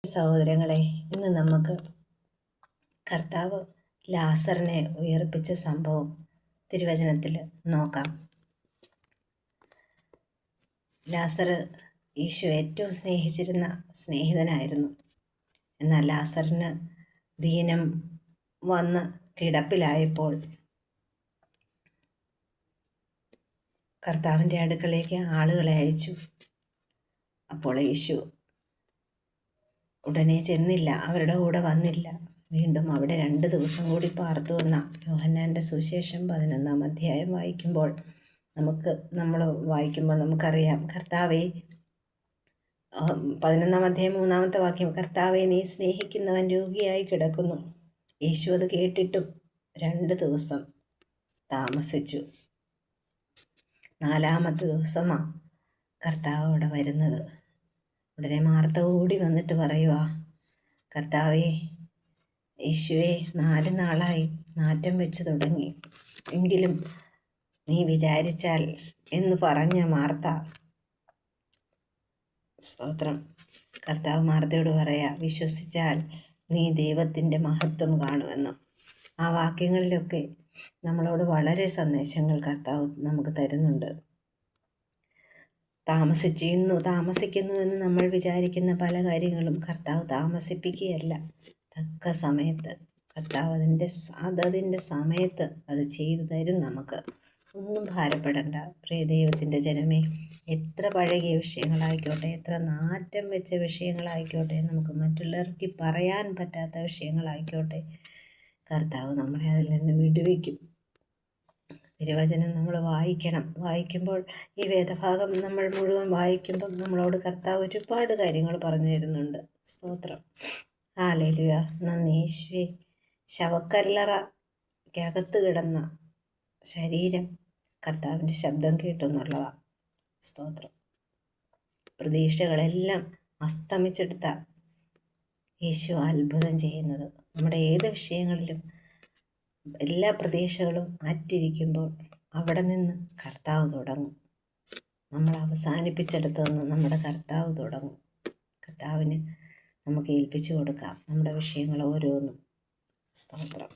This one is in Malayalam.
സഹോദരങ്ങളെ, ഇന്ന് നമുക്ക് കർത്താവ് ലാസറിനെ ഉയർപ്പിച്ച സംഭവം തിരുവചനത്തിൽ നോക്കാം. ലാസർ യേശു ഏറ്റവും സ്നേഹിച്ചിരുന്ന സ്നേഹിതനായിരുന്നു. എന്നാൽ ലാസറിന് ദീനം വന്ന് കിടപ്പിലായപ്പോൾ കർത്താവിൻ്റെ അടുക്കളേക്ക് ആളുകളെ അയച്ചു. അപ്പോൾ യേശു ഉടനെ ചെന്നില്ല, അവരുടെ കൂടെ വന്നില്ല. വീണ്ടും അവിടെ 2 ദിവസം കൂടി പാർത്തു എന്ന യോഹന്നാൻ്റെ സുവിശേഷം 11-ാം അധ്യായം വായിക്കുമ്പോൾ നമുക്കറിയാം. കർത്താവെ, 11-ാം അധ്യായം 3-ാമത്തെ വാക്യം, കർത്താവെ നീ സ്നേഹിക്കുന്നവൻ രോഗിയായി കിടക്കുന്നു. യേശു അത് കേട്ടിട്ടും 2 ദിവസം താമസിച്ചു. 4-ാമത്തെ ദിവസമാണ് കർത്താവ് അവിടെ വരുന്നത്. ഉടനെ മാർത്ത ഓടി വന്നിട്ട് പറയുക, കർത്താവേ, യേശുവേ, 4 നാളായി നാറ്റം വെച്ച് തുടങ്ങി, എങ്കിലും നീ വിചാരിച്ചാൽ എന്ന് പറഞ്ഞ മാർത്ത. സ്തോത്രം. കർത്താവ് മാർത്തയോട് പറയാ, വിശ്വസിച്ചാൽ നീ ദൈവത്തിൻ്റെ മഹത്വം കാണുമെന്ന്. ആ വാക്യങ്ങളിലൊക്കെ നമ്മളോട് വളരെ സന്ദേശങ്ങൾ കർത്താവ് നമുക്ക് തരുന്നുണ്ട്. താമസിക്കുന്നു എന്ന് നമ്മൾ വിചാരിക്കുന്ന പല കാര്യങ്ങളും കർത്താവ് താമസിപ്പിക്കുകയല്ല. തക്ക സമയത്ത് കർത്താവ് അതിൻ്റെ സമയത്ത് അത് ചെയ്തു തരും. നമുക്ക് ഒന്നും ഭാരപ്പെടണ്ട. പ്രിയ ദൈവത്തിൻ്റെ ജനമേ, എത്ര പഴകിയ വിഷയങ്ങളായിക്കോട്ടെ, എത്ര നാറ്റം വെച്ച വിഷയങ്ങളായിക്കോട്ടെ, നമുക്ക് മറ്റുള്ളവർക്ക് പറയാൻ പറ്റാത്ത വിഷയങ്ങളായിക്കോട്ടെ, കർത്താവ് നമ്മളെ അതിൽ നിന്ന് വിടുവിക്കും. തിരുവചനം നമ്മൾ വായിക്കുമ്പോൾ ഈ വേദഭാഗം നമ്മൾ മുഴുവൻ വായിക്കുമ്പം നമ്മളോട് കർത്താവ് ഒരുപാട് കാര്യങ്ങൾ പറഞ്ഞു തരുന്നുണ്ട്. സ്തോത്രം. ഹല്ലേലൂയ. നന്ദി യേശുവേ. ശവക്കല്ലറയ്ക്കകത്ത് കിടന്ന ശരീരം കർത്താവിൻ്റെ ശബ്ദം കേട്ടു എന്നുള്ളതാണ്. സ്തോത്രം. പ്രതീക്ഷകളെല്ലാം അസ്തമിച്ചെടുത്ത യേശു അത്ഭുതം ചെയ്യുന്നത്. നമ്മുടെ ഏത് വിഷയങ്ങളിലും എല്ലാ പ്രതീക്ഷകളും അറ്റിരിക്കുമ്പോൾ അവിടെ നിന്ന് കർത്താവ് തുടങ്ങും. നമ്മൾ അവസാനിപ്പിച്ചെടുത്ത് നിന്ന് നമ്മുടെ കർത്താവ് തുടങ്ങും. കർത്താവിന് നമുക്ക് ഏൽപ്പിച്ചു കൊടുക്കാം നമ്മുടെ വിഷയങ്ങൾ ഓരോന്നും. സ്തോത്രം.